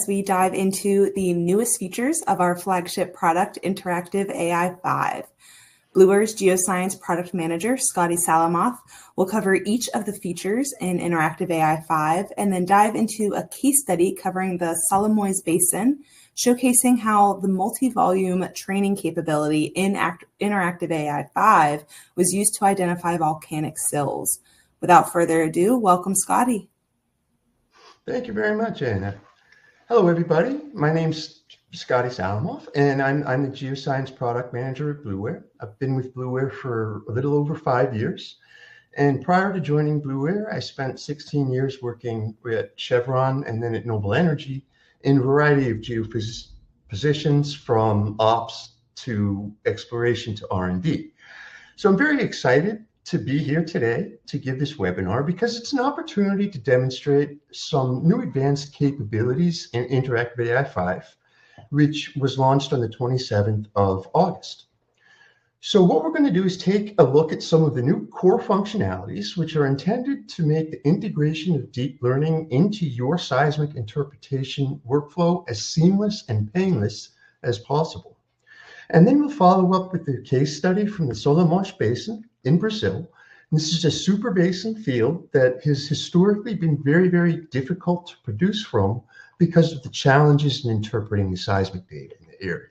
as we dive into the newest features of our flagship product, InteractivAI 5. Bluware's Geoscience product manager, Scotty Salamoff, will cover each of the features in InteractivAI 5 and then dive into a case study covering the Solimoes Basin, showcasing how the multi-volume training capability in InteractivAI 5 was used to identify volcanic sills. Without further ado, welcome, Scotty. Thank you very much, Anna. Hello, everybody. My name's Scotty Salamoff, and I'm the Geoscience product manager at Bluware. I've been with Bluware for a little over 5 years. And prior to joining Bluware, I spent 16 years working at Chevron and then at Noble Energy in a variety of positions, from ops to exploration to R&D. So I'm very excited to be here today to give this webinar because it's an opportunity to demonstrate some new advanced capabilities in InteractivAI 5, which was launched on the 27th of August. So what we're going to do is take a look at some of the new core functionalities, which are intended to make the integration of deep learning into your seismic interpretation workflow as seamless and painless as possible. And then we'll follow up with the case study from the Solimoes Basin in Brazil. And this is a super basin field that has historically been very, very difficult to produce from because of the challenges in interpreting the seismic data in the area.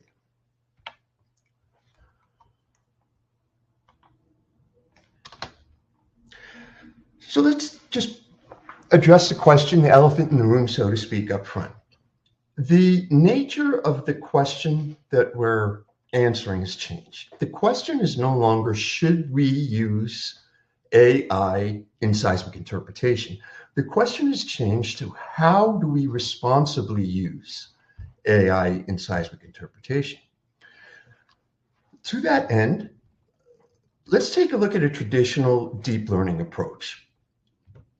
So let's just address the question, the elephant in the room, so to speak, up front. The nature of the question that we're answering has changed. The question is no longer, should we use AI in seismic interpretation? The question has changed to, how do we responsibly use AI in seismic interpretation? To that end, let's take a look at a traditional deep learning approach.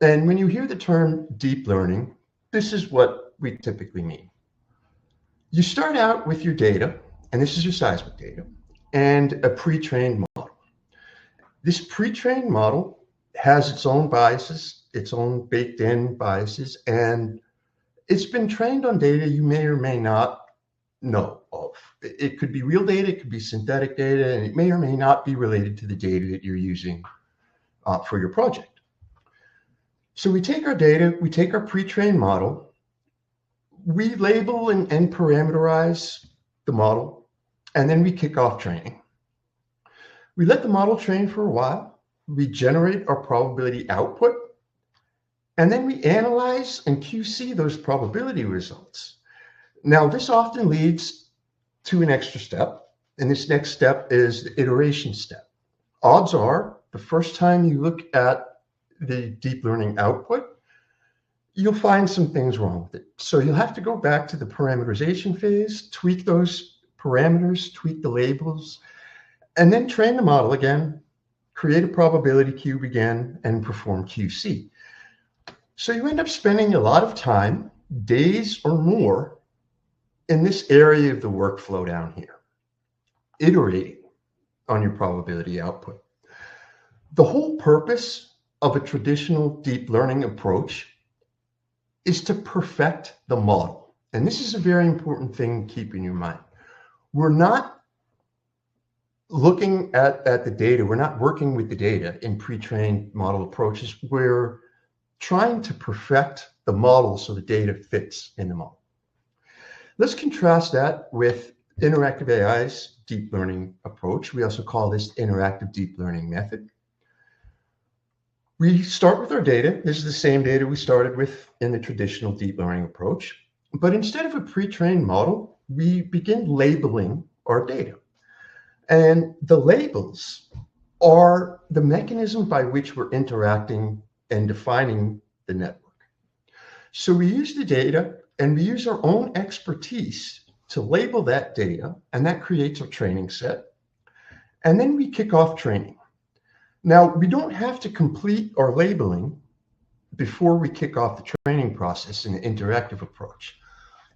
And when you hear the term deep learning, this is what we typically mean. You start out with your data, and this is your seismic data, and a pre-trained model. This pre-trained model has its own biases, its own baked-in biases, and it's been trained on data you may or may not know of. It could be real data, it could be synthetic data, and it may or may not be related to the data that you're using for your project. So we take our data, we take our pre-trained model, we label and parameterize the model, and then we kick off training. We let the model train for a while, we generate our probability output, and then we analyze and QC those probability results. Now, this often leads to an extra step, and this next step is the iteration step. Odds are, the first time you look at the deep learning output, you'll find some things wrong with it. So you'll have to go back to the parameterization phase, tweak those parameters, tweak the labels, and then train the model again, create a probability cube again, and perform QC. So you end up spending a lot of time, days or more, in this area of the workflow down here, iterating on your probability output. The whole purpose of a traditional deep learning approach is to perfect the model. And this is a very important thing to keep in your mind. We're not looking at the data. We're not working with the data in pre-trained model approaches. We're trying to perfect the model so the data fits in the model. Let's contrast that with InteractivAI's deep learning approach. We also call this interactive deep learning method. We start with our data. This is the same data we started with in the traditional deep learning approach. But instead of a pre-trained model, we begin labeling our data. And the labels are the mechanism by which we're interacting and defining the network. So we use the data and we use our own expertise to label that data, and that creates our training set. And then we kick off training. Now, we don't have to complete our labeling before we kick off the training process in the interactive approach.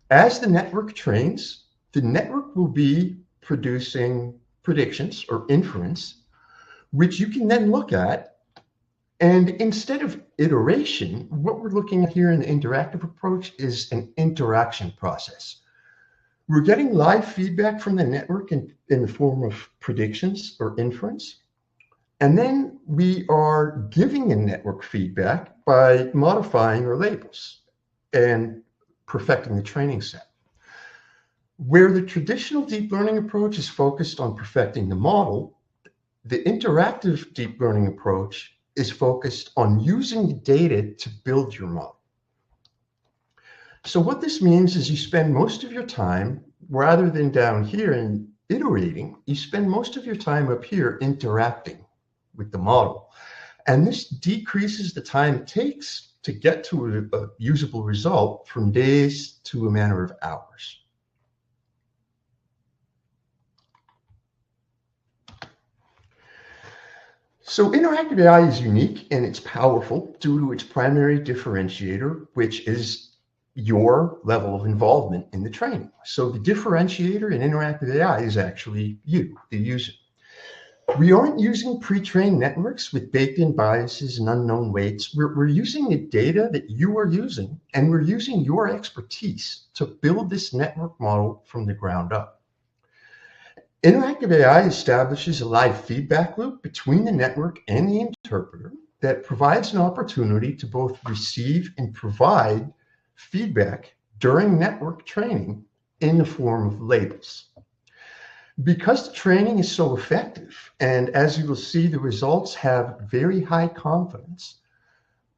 As the network trains, the network will be producing predictions or inference, which you can then look at And instead of iteration, what we're looking at here in the interactive approach is an interaction process. We're getting live feedback from the network in the form of predictions or inference. And then we are giving a network feedback by modifying our labels and perfecting the training set. Where the traditional deep learning approach is focused on perfecting the model, the interactive deep learning approach is focused on using the data to build your model. So what this means is you spend most of your time, rather than down here and iterating, you spend most of your time up here interacting with the model. And this decreases the time it takes to get to a usable result from days to a matter of hours. So interactive AI is unique and it's powerful due to its primary differentiator, which is your level of involvement in the training. So the differentiator in interactive AI is actually you, the user. We aren't using pre-trained networks with baked-in biases and unknown weights. We're using the data that you are using, and we're using your expertise to build this network model from the ground up. Interactive AI establishes a live feedback loop between the network and the interpreter that provides an opportunity to both receive and provide feedback during network training in the form of labels. Because the training is so effective, and as you will see, the results have very high confidence,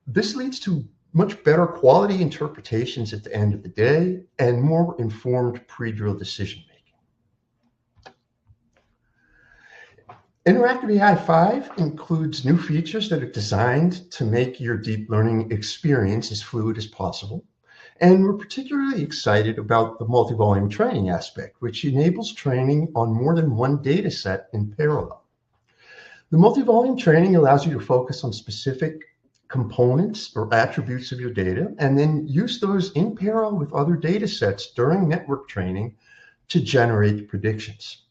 this leads to much better quality interpretations at the end of the day and more informed pre-drill decision making. Interactive AI 5 includes new features that are designed to make your deep learning experience as fluid as possible. And we're particularly excited about the multi-volume training aspect, which enables training on more than one data set in parallel. The multi-volume training allows you to focus on specific components or attributes of your data, and then use those in parallel with other data sets during network training to generate predictions.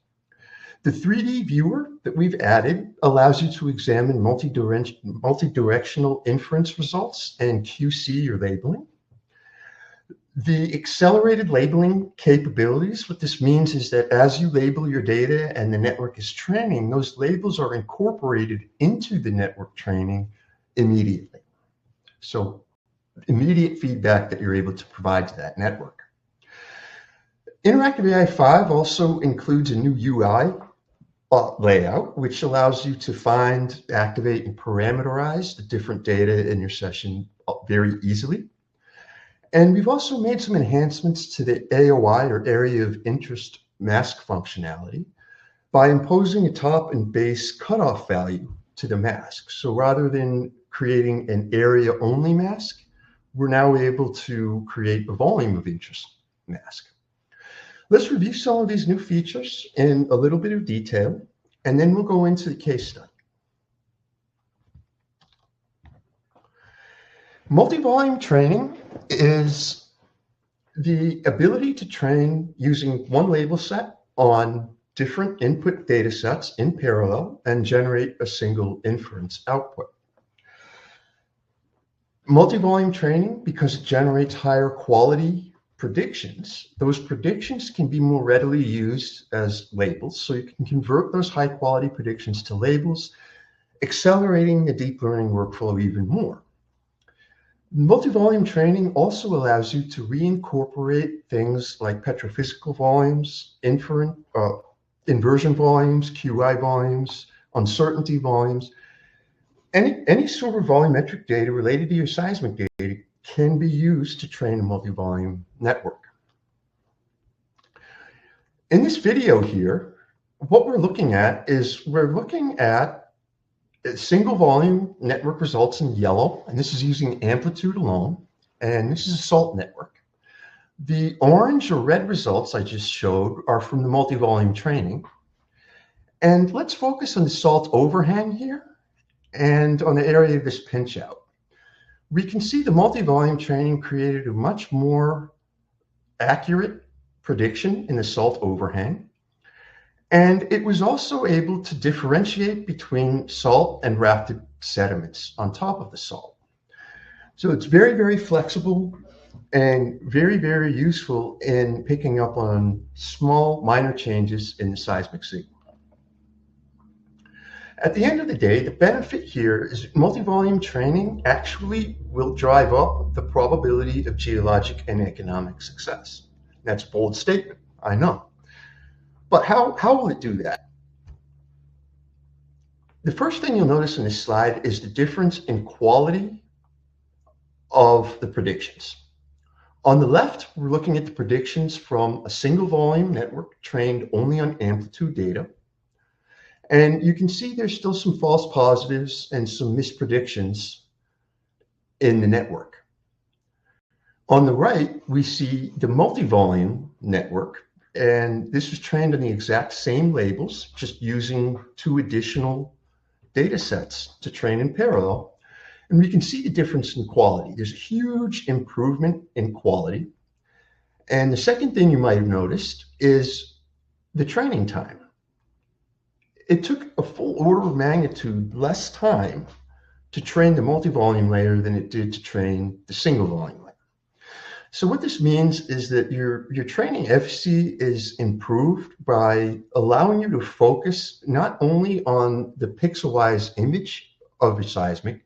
The 3D viewer that we've added allows you to examine multi-directional inference results and QC your labeling. The accelerated labeling capabilities, what this means is that as you label your data and the network is training, those labels are incorporated into the network training immediately. So immediate feedback that you're able to provide to that network. Interactive AI 5 also includes a new UI layout, which allows you to find, activate, and parameterize the different data in your session very easily. And we've also made some enhancements to the AOI, or area of interest mask functionality, by imposing a top and base cutoff value to the mask. So rather than creating an area only mask, we're now able to create a volume of interest mask. Let's review some of these new features in a little bit of detail, and then we'll go into the case study. Multi-volume training is the ability to train using one label set on different input data sets in parallel and generate a single inference output. Multi-volume training, because it generates higher quality predictions, those predictions can be more readily used as labels. So you can convert those high quality predictions to labels, accelerating the deep learning workflow even more. Multi-volume training also allows you to reincorporate things like petrophysical volumes, inversion volumes, QI volumes, uncertainty volumes. Any sort of volumetric data related to your seismic data can be used to train a multi-volume network. In this video here, what we're looking at is single volume network results in yellow, and this is using amplitude alone, and this is a salt network. The orange or red results I just showed are from the multi-volume training. And let's focus on the salt overhang here and on the area of this pinch out. We can see the multi-volume training created a much more accurate prediction in the salt overhang. And it was also able to differentiate between salt and rafted sediments on top of the salt. So it's very, very flexible and very, very useful in picking up on small minor changes in the seismic signal. At the end of the day, the benefit here is multi-volume training actually will drive up the probability of geologic and economic success. That's a bold statement, I know. But how will it do that? The first thing you'll notice in this slide is the difference in quality of the predictions. On the left, we're looking at the predictions from a single volume network trained only on amplitude data. And you can see there's still some false positives and some mispredictions in the network. On the right, we see the multi-volume network, and this was trained on the exact same labels, just using 2 additional data sets to train in parallel. And we can see the difference in quality. There's a huge improvement in quality. And the second thing you might have noticed is the training time. It took a full order of magnitude less time to train the multi-volume layer than it did to train the single volume layer. So what this means is that your training efficacy is improved by allowing you to focus not only on the pixel-wise image of your seismic,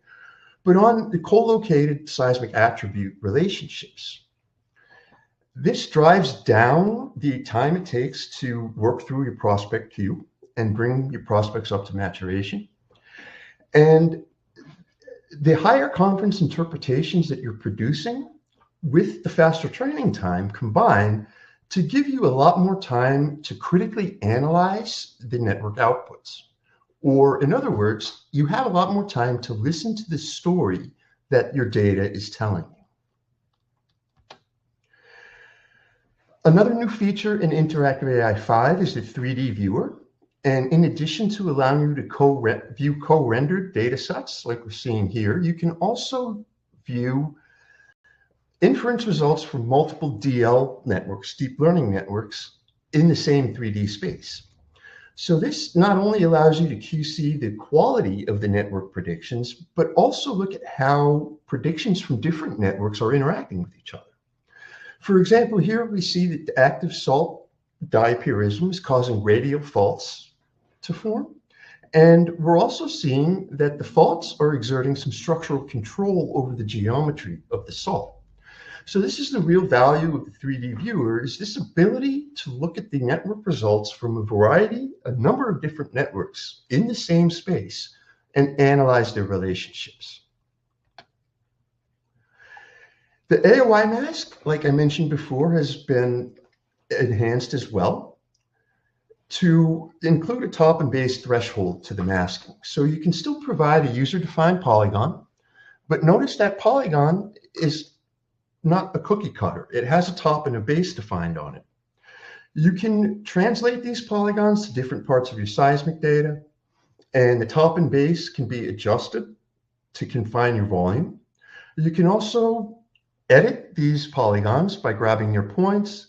but on the co-located seismic attribute relationships. This drives down the time it takes to work through your prospect queue and bring your prospects up to maturation. And the higher confidence interpretations that you're producing with the faster training time combine to give you a lot more time to critically analyze the network outputs. Or in other words, you have a lot more time to listen to the story that your data is telling you. Another new feature in InteractivAI 5 is the 3D viewer. And in addition to allowing you to view co-rendered data sets like we're seeing here, you can also view inference results from multiple DL networks, deep learning networks, in the same 3D space. So this not only allows you to QC the quality of the network predictions, but also look at how predictions from different networks are interacting with each other. For example, here we see that the active salt diapurism is causing radial faults to form. And we're also seeing that the faults are exerting some structural control over the geometry of the salt. So this is the real value of the 3D viewer, is this ability to look at the network results from a number of different networks in the same space and analyze their relationships. The AOI mask, like I mentioned before, has been enhanced as well to include a top and base threshold to the masking. So you can still provide a user-defined polygon, but notice that polygon is not a cookie cutter. It has a top and a base defined on it. You can translate these polygons to different parts of your seismic data, and the top and base can be adjusted to confine your volume. You can also edit these polygons by grabbing your points,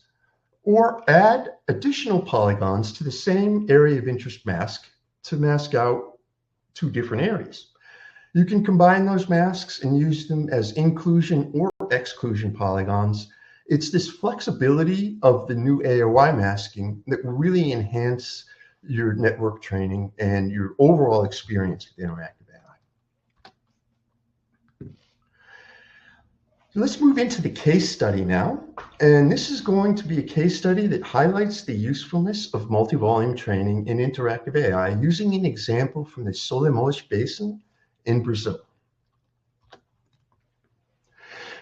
or add additional polygons to the same area of interest mask to mask out 2 different areas. You can combine those masks and use them as inclusion or exclusion polygons. It's this flexibility of the new AOI masking that will really enhance your network training and your overall experience with InteractivAI. Let's move into the case study now. And this is going to be a case study that highlights the usefulness of multi-volume training in InteractivAI using an example from the Solimoes Basin in Brazil.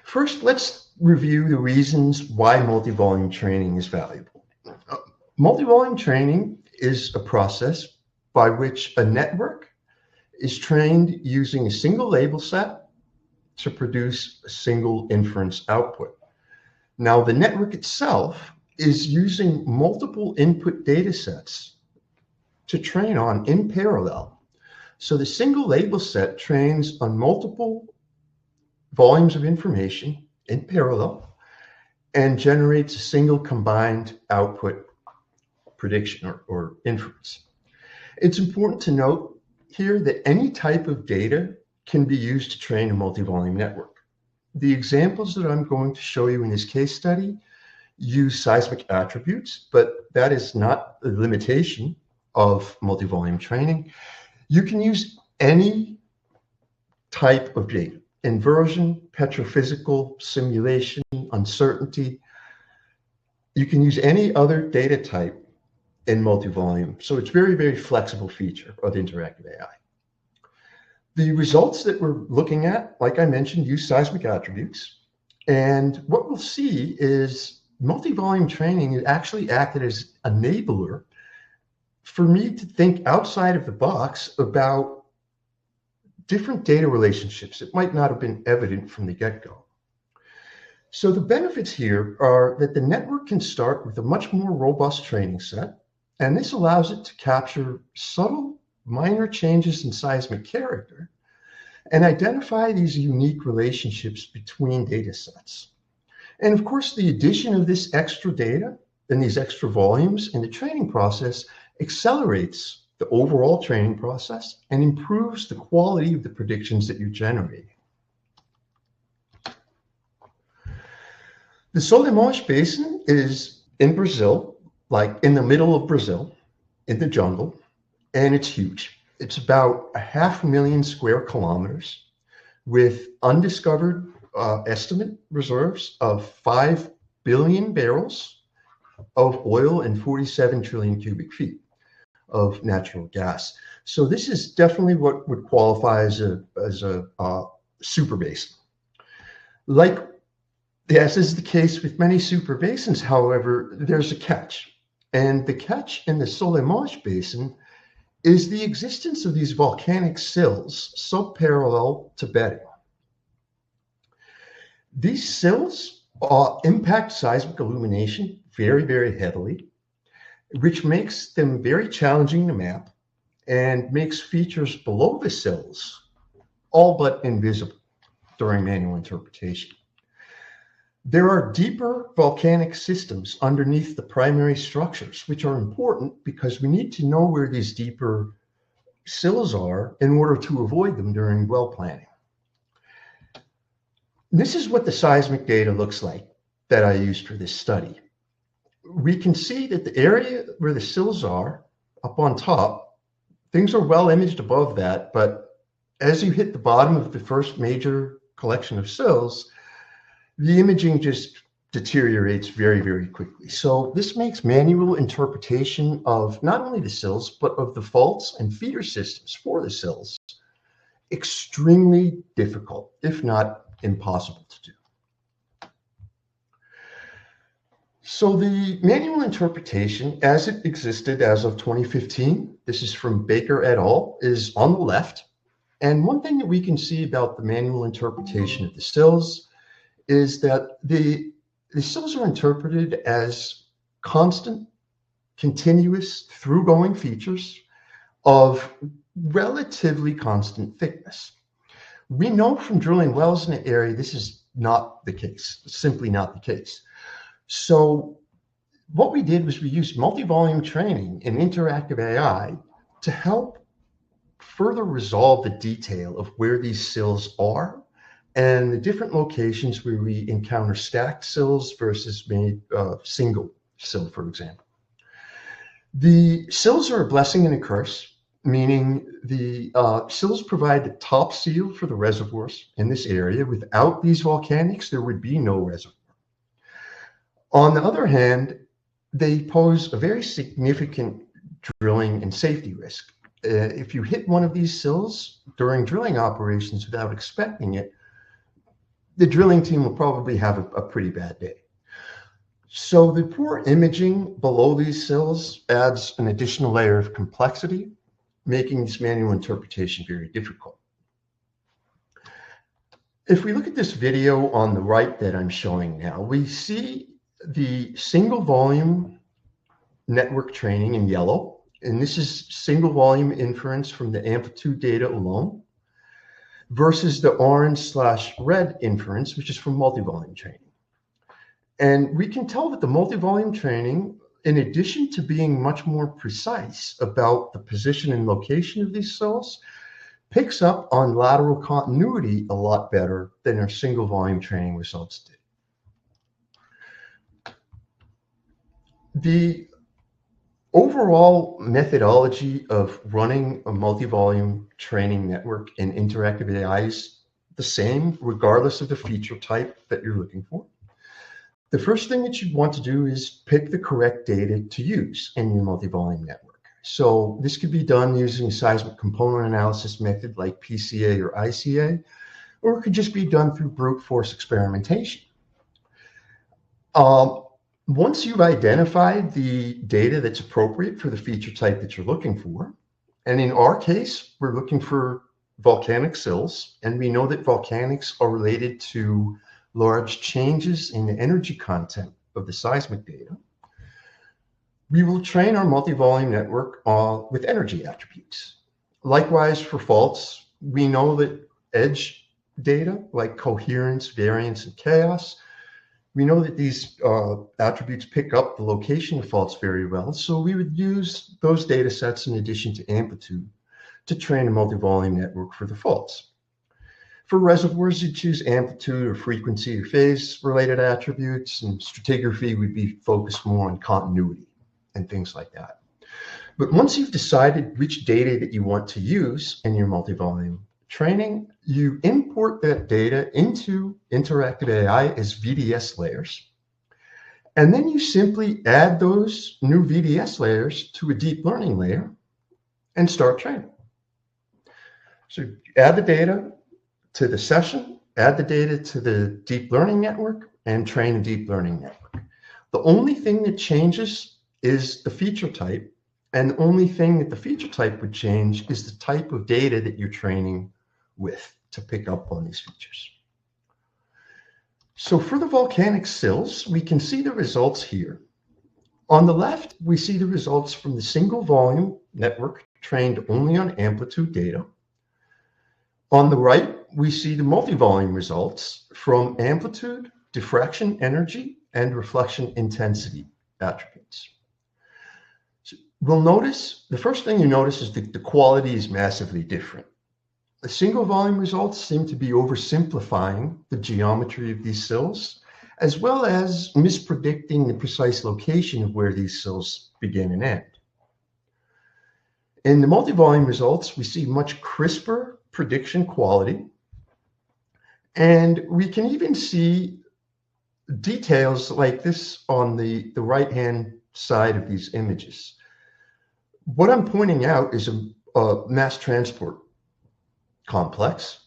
First, let's review the reasons why multi-volume training is valuable. Multi-volume training is a process by which a network is trained using a single label set to produce a single inference output. Now, the network itself is using multiple input data sets to train on in parallel. So the single label set trains on multiple volumes of information in parallel and generates a single combined output prediction or inference. It's important to note here that any type of data can be used to train a multi-volume network. The examples that I'm going to show you in this case study use seismic attributes, but that is not a limitation of multi-volume training. You can use any type of data: inversion, petrophysical, simulation, uncertainty. You can use any other data type in multi-volume. So it's very, very flexible feature of interactive AI. The results that we're looking at, like I mentioned, use seismic attributes. And what we'll see is multi-volume training actually acted as an enabler for me to think outside of the box about different data relationships that might not have been evident from the get-go. So the benefits here are that the network can start with a much more robust training set, and this allows it to capture subtle, minor changes in seismic character and identify these unique relationships between data sets. And of course, the addition of this extra data and these extra volumes in the training process accelerates the overall training process and improves the quality of the predictions that you're generating. The Solimoes Basin is in Brazil, like in the middle of Brazil, in the jungle, and it's huge. It's about 500,000 square kilometers with undiscovered estimate reserves of 5 billion barrels of oil and 47 trillion cubic feet of natural gas. So this is definitely what would qualify as a super basin. Like, as is the case with many super basins, however, there's a catch. And the catch in the Solimoes Basin is the existence of these volcanic sills subparallel to bedding. These sills impact seismic illumination very, very heavily, which makes them very challenging to map and makes features below the sills all but invisible during manual interpretation. There are deeper volcanic systems underneath the primary structures, which are important because we need to know where these deeper sills are in order to avoid them during well planning. This is what the seismic data looks like that I used for this study. We can see that the area where the sills are up on top, things are well imaged above that, but as you hit the bottom of the first major collection of sills, the imaging just deteriorates very, very quickly. So this makes manual interpretation of not only the sills, but of the faults and feeder systems for the sills extremely difficult, if not impossible to do. So the manual interpretation as it existed as of 2015, this is from Baker et al., is on the left. And one thing that we can see about the manual interpretation of the sills is that the sills are interpreted as constant, continuous, through-going features of relatively constant thickness. We know from drilling wells in the area this is not the case, simply not the case. So what we did was we used multi-volume training and interactive AI to help further resolve the detail of where these sills are and the different locations where we encounter stacked sills versus single sill, for example. The sills are a blessing and a curse, meaning the sills provide the top seal for the reservoirs in this area. Without these volcanics, there would be no reservoir. On the other hand, they pose a very significant drilling and safety risk. If you hit one of these sills during drilling operations without expecting it, the drilling team will probably have a pretty bad day. So the poor imaging below these sills adds an additional layer of complexity, making this manual interpretation very difficult. If we look at this video on the right that I'm showing now, we see the single volume network training in yellow, and this is single volume inference from the amplitude data alone, versus the orange/red inference, which is from multi-volume training. And we can tell that the multi-volume training in addition to being much more precise about the position and location of these sills, picks up on lateral continuity a lot better than our single volume training results did. The overall methodology of running a multi-volume training network in interactive AI is the same regardless of the feature type that you're looking for. The first thing that you'd want to do is pick the correct data to use in your multi-volume network. So this could be done using a seismic component analysis method like PCA or ICA, or it could just be done through brute force experimentation. Once you've identified the data that's appropriate for the feature type that you're looking for, and in our case, we're looking for volcanic sills, and we know that volcanics are related to large changes in the energy content of the seismic data, we will train our multi-volume network with energy attributes. Likewise, for faults, we know that edge data like coherence, variance, and chaos, we know that these attributes pick up the location of faults very well, so we would use those data sets in addition to amplitude to train a multi-volume network for the faults. For reservoirs, you choose amplitude or frequency or phase-related attributes, and stratigraphy would be focused more on continuity and things like that. But once you've decided which data that you want to use in your multi-volume training, you import that data into InteractivAI as VDS layers, and then you simply add those new VDS layers to a deep learning layer and start training. So add the data to the session, add the data to the deep learning network, and train a deep learning network. The only thing that changes is the feature type, and the only thing that the feature type would change is the type of data that you're training with to pick up on these features. So for the volcanic sills, we can see the results here. On the left, we see the results from the single volume network trained only on amplitude data. On the right, we see the multi-volume results from amplitude, diffraction energy, and reflection intensity attributes. So we'll notice, the first thing you notice is that the quality is massively different. The single volume results seem to be oversimplifying the geometry of these sills, as well as mispredicting the precise location of where these sills begin and end. In the multi-volume results, we see much crisper prediction quality, and we can even see details like this on the right-hand side of these images. What I'm pointing out is a mass transport complex,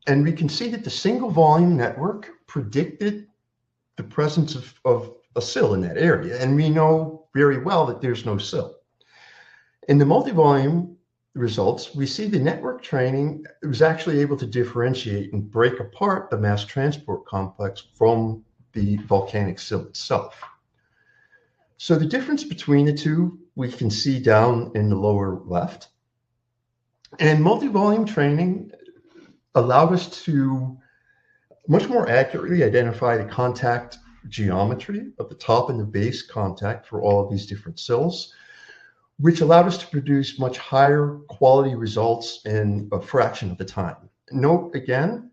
and we can see that the single volume network predicted the presence of a sill in that area, and we know very well that there's no sill. In the multi-volume results, we see the network training was actually able to differentiate and break apart the mass transport complex from the volcanic sill itself. So the difference between the two we can see down in the lower left. And multi-volume training allowed us to much more accurately identify the contact geometry of the top and the base contact for all of these different sills, which allowed us to produce much higher quality results in a fraction of the time. Note again,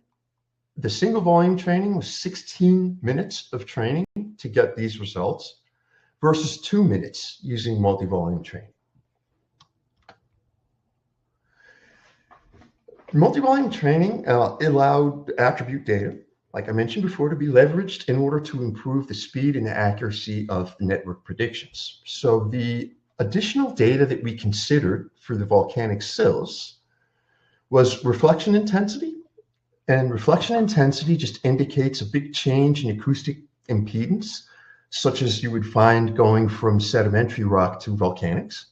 the single volume training was 16 minutes of training to get these results versus 2 minutes using multi-volume training. Multi-volume training allowed attribute data, like I mentioned before, to be leveraged in order to improve the speed and the accuracy of network predictions. So the additional data that we considered for the volcanic sills was reflection intensity, and reflection intensity just indicates a big change in acoustic impedance, such as you would find going from sedimentary rock to volcanics,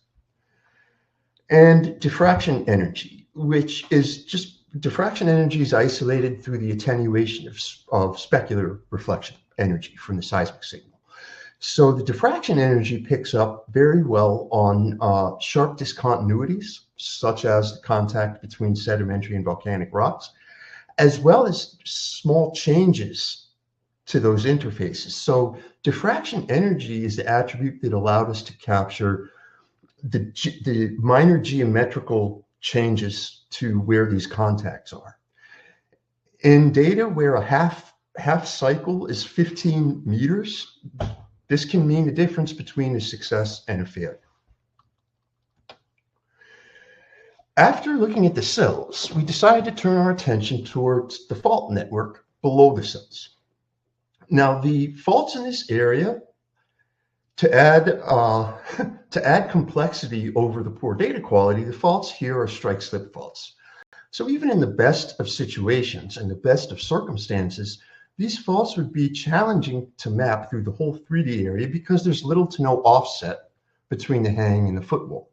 and diffraction energy, which is just diffraction energy is isolated through the attenuation of specular reflection energy from the seismic signal. So the diffraction energy picks up very well on sharp discontinuities, such as the contact between sedimentary and volcanic rocks, as well as small changes to those interfaces. So diffraction energy is the attribute that allowed us to capture the minor geometrical changes to where these contacts are. In data where a half cycle is 15 meters, this can mean the difference between a success and a failure. After looking at the cells, we decided to turn our attention towards the fault network below the cells. Now, the faults in this area, to add complexity over the poor data quality, the faults here are strike slip faults. So even in the best of situations and the best of circumstances, these faults would be challenging to map through the whole 3D area because there's little to no offset between the hang and the footwall.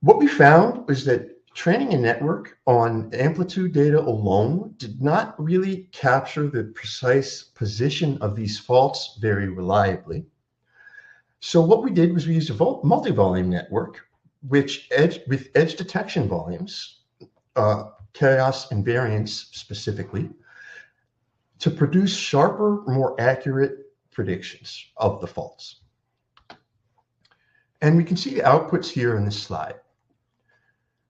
What we found was that training a network on amplitude data alone did not really capture the precise position of these faults very reliably. So what we did was we used a multi-volume network, with edge detection volumes, chaos and variance specifically, to produce sharper, more accurate predictions of the faults. And we can see the outputs here in this slide.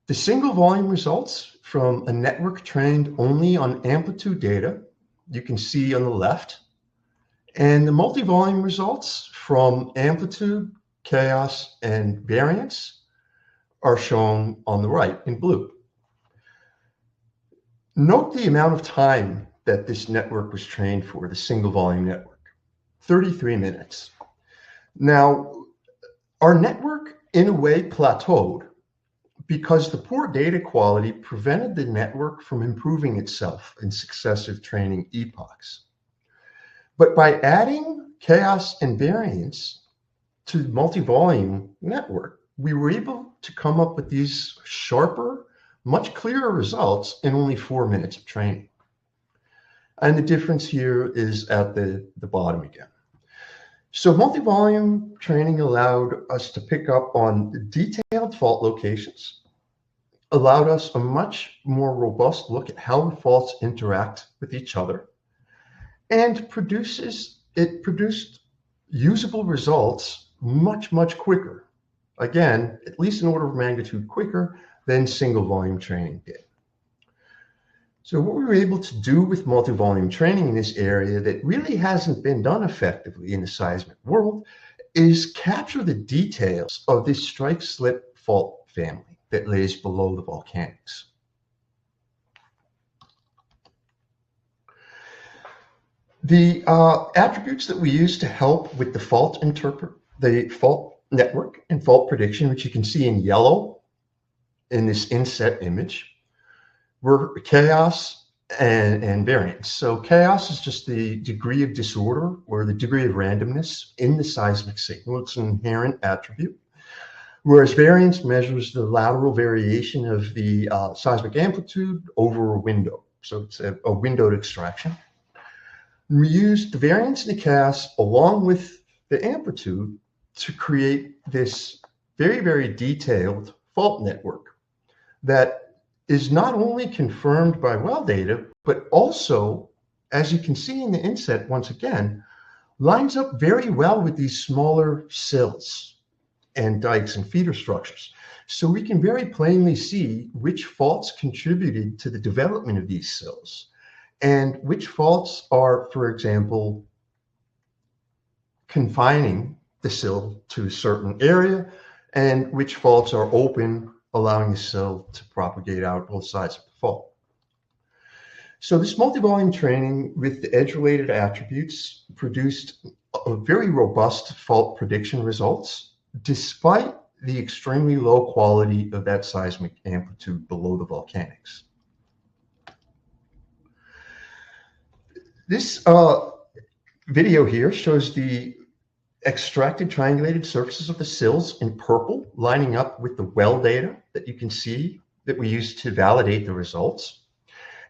The single volume results from a network trained only on amplitude data, you can see on the left, and the multi-volume results from amplitude, chaos, and variance are shown on the right in blue. Note the amount of time that this network was trained for, the single volume network, 33 minutes. Now, our network in a way plateaued because the poor data quality prevented the network from improving itself in successive training epochs. But by adding chaos and variance to the multi-volume network, we were able to come up with these sharper, much clearer results in only 4 minutes of training. And the difference here is at the bottom again. So multi-volume training allowed us to pick up on detailed fault locations, allowed us a much more robust look at how the faults interact with each other, and it produced usable results much, much quicker. Again, at least an order of magnitude quicker than single volume training did. So what we were able to do with multi-volume training in this area that really hasn't been done effectively in the seismic world is capture the details of this strike slip fault family that lays below the volcanics. The attributes that we use to help with the fault network and fault prediction, which you can see in yellow in this inset image, were chaos and variance. So chaos is just the degree of disorder or the degree of randomness in the seismic signal. It's an inherent attribute. Whereas variance measures the lateral variation of the seismic amplitude over a window. So it's a windowed extraction. And we used the variance and the chaos along with the amplitude to create this very, very detailed fault network that is not only confirmed by well data, but also, as you can see in the inset once again, lines up very well with these smaller sills and dikes and feeder structures. So we can very plainly see which faults contributed to the development of these sills and which faults are, for example, confining the sill to a certain area and which faults are open, allowing the sill to propagate out both sides of the fault. So this multi-volume training with the edge-related attributes produced a very robust fault prediction results, despite the extremely low quality of that seismic amplitude below the volcanics. This video here shows the extracted triangulated surfaces of the sills in purple, lining up with the well data that you can see that we used to validate the results.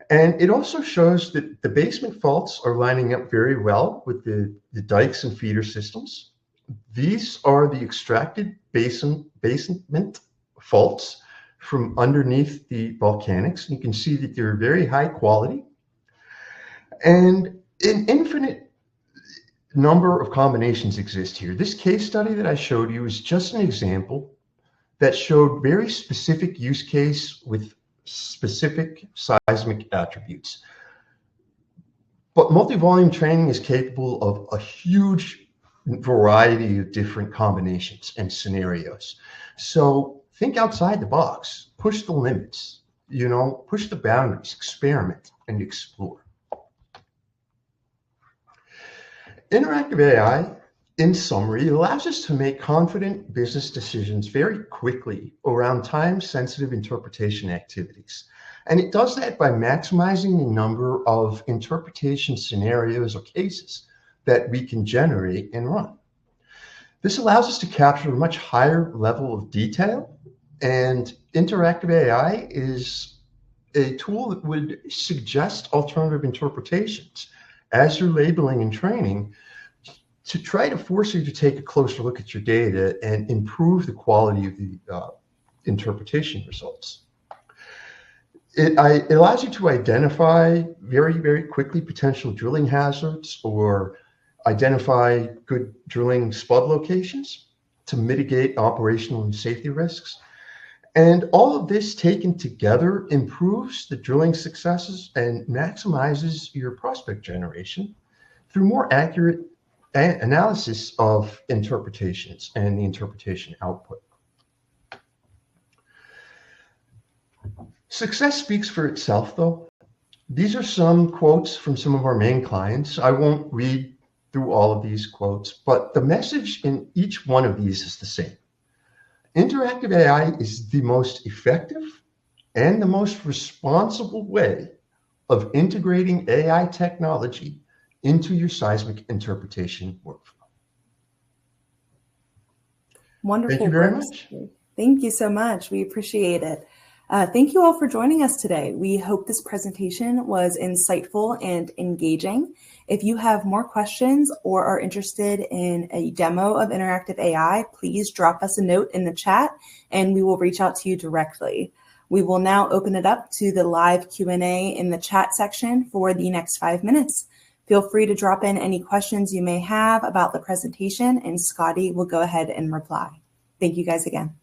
And it also shows that the basement faults are lining up very well with the dikes and feeder systems. These are the extracted basement faults from underneath the volcanics. You can see that they're very high quality. And An infinite number of combinations exist here. This case study that I showed you is just an example that showed very specific use case with specific seismic attributes. But multi-volume training is capable of a huge variety of different combinations and scenarios. So think outside the box, push the limits, push the boundaries, experiment and explore. Interactive AI, in summary, allows us to make confident business decisions very quickly around time-sensitive interpretation activities. And it does that by maximizing the number of interpretation scenarios or cases that we can generate and run. This allows us to capture a much higher level of detail, and interactive AI is a tool that would suggest alternative interpretations as you're labeling and training to try to force you to take a closer look at your data and improve the quality of the interpretation results. It allows you to identify very, very quickly potential drilling hazards or identify good drilling spud locations to mitigate operational and safety risks. And all of this taken together improves the drilling successes and maximizes your prospect generation through more accurate analysis of interpretations and the interpretation output. Success speaks for itself, though. These are some quotes from some of our main clients. I won't read through all of these quotes, but the message in each one of these is the same. Interactive AI is the most effective and the most responsible way of integrating AI technology into your seismic interpretation workflow. Wonderful. Thank you very much. Thank you so much. We appreciate it. Thank you all for joining us today. We hope this presentation was insightful and engaging. If you have more questions or are interested in a demo of interactive AI, please drop us a note in the chat and we will reach out to you directly. We will now open it up to the live Q&A in the chat section for the next 5 minutes. Feel free to drop in any questions you may have about the presentation and Scotty will go ahead and reply. Thank you guys again.